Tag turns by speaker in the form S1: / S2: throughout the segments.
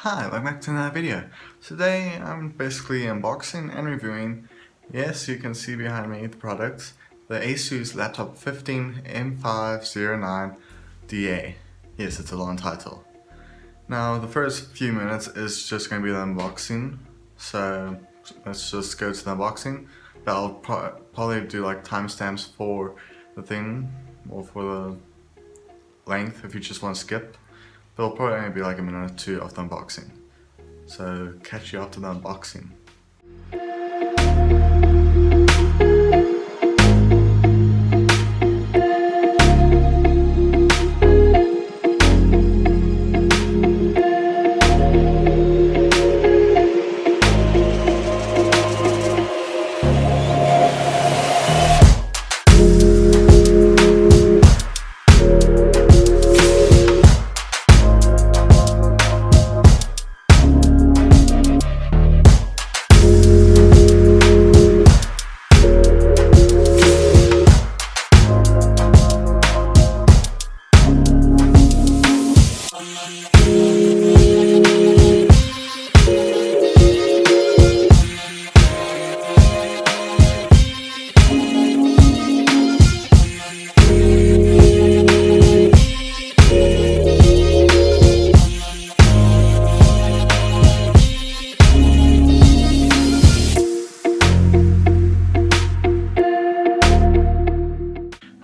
S1: Hi, welcome back to another video. Today I'm basically unboxing and reviewing, yes, you can see behind me the product, the Asus laptop 15 M509da. Yes, it's a long title. Now the first few minutes is just going to be the unboxing, so let's just go to the unboxing. But I'll probably do like timestamps for the thing, or for the length if you just want to skip. But it'll probably only be like a minute or two of the unboxing. So catch you after the unboxing.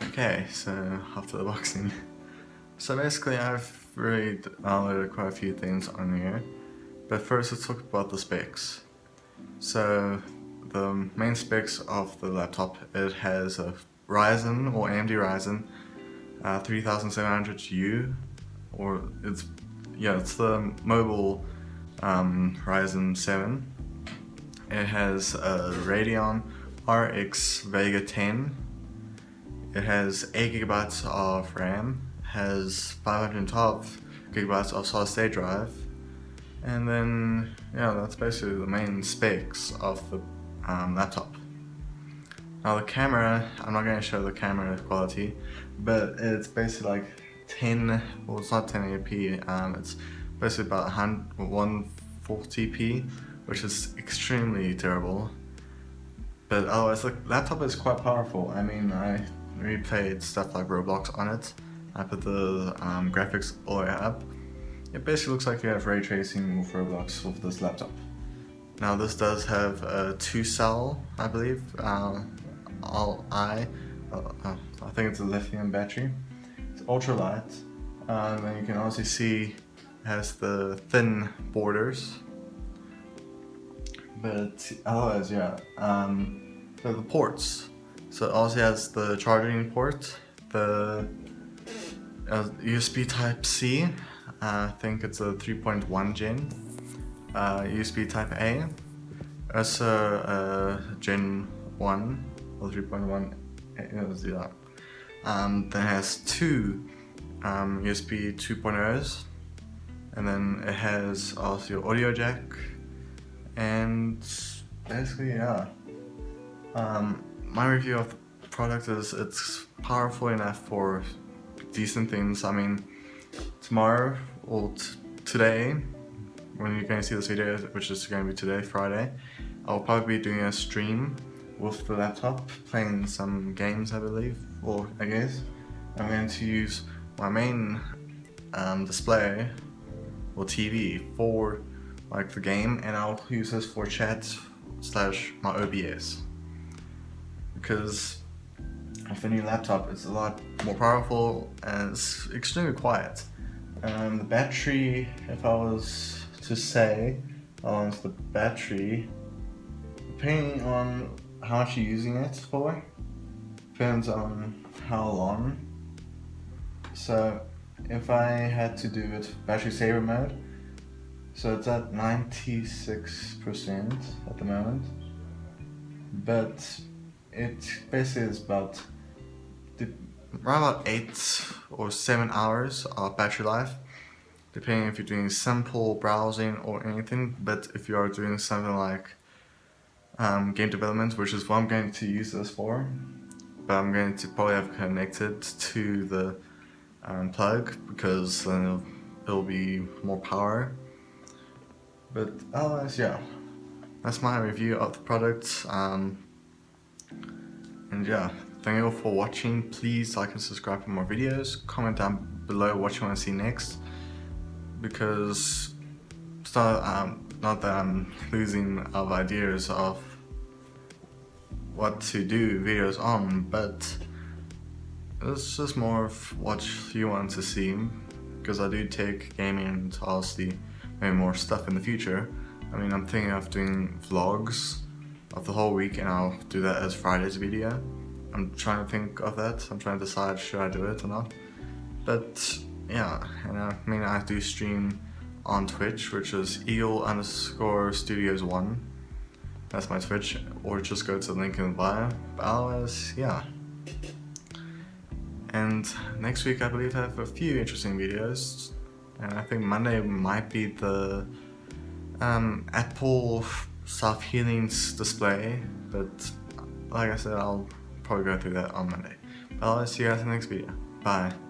S1: Okay, so after the boxing. So basically I've really downloaded quite a few things on here. But first let's talk about the specs. So the main specs of the laptop, it has a Ryzen or AMD Ryzen 3700U, or it's the mobile Ryzen 7. It has a Radeon RX Vega 10. It has 8 gigabytes of RAM, has 512 gigabytes of solid state drive, and then that's basically the main specs of the laptop. Now the camera, I'm not going to show the camera quality, but it's basically like 10, well it's not 1080p, it's basically about 140p, which is extremely terrible. But otherwise the laptop is quite powerful. I mean, I replayed stuff like Roblox on it. I put the graphics all the way up. It basically looks like you have ray tracing with Roblox with this laptop. Now this does have a 2-cell, I believe, I think it's a lithium battery. It's ultra light, and you can also see it has the thin borders. But otherwise, so the ports. So it also has the charging port, the USB Type-C, I think it's a 3.1 gen, USB Type-A, also Gen 1 or 3.1, then it has two USB 2.0s, and then it has also your audio jack, and basically my review of the product is it's powerful enough for decent things. I mean, tomorrow or today, when you're going to see this video, which is going to be today, Friday, I'll probably be doing a stream with the laptop, playing some games, I believe, or I guess. I'm going to use my main display or TV for like the game, and I'll use this for chat / my OBS. Because with the new laptop, it's a lot more powerful and it's extremely quiet. The battery, if I was to say how long's the battery, depending on how much you're using it for, depends on how long. So if I had to do it battery saver mode, so it's at 96% at the moment, but it basically is around about 8 or 7 hours of battery life, depending if you're doing simple browsing or anything. But if you are doing something like game development, which is what I'm going to use this for, but I'm going to probably have connected to the plug, because then it'll be more power. But otherwise, yeah, that's my review of the product. And yeah, thank you all for watching. Please like and subscribe for more videos. Comment down below what you want to see next, because it's not that I'm losing of ideas of what to do videos on, but it's just more of what you want to see, because I do take gaming into obviously maybe more stuff in the future. I mean, I'm thinking of doing vlogs of the whole week, and I'll do that as Friday's video. I'm trying to think of that. I'm trying to decide should I do it or not. But yeah, and I mean, I do stream on Twitch, which is eagle_studios1. That's my Twitch, or just go to the link in the bio. But otherwise, yeah. And next week I believe I have a few interesting videos, and I think Monday might be the Apple self-healing display, but like I said, I'll probably go through that on Monday. But I'll see you guys in the next video. Bye.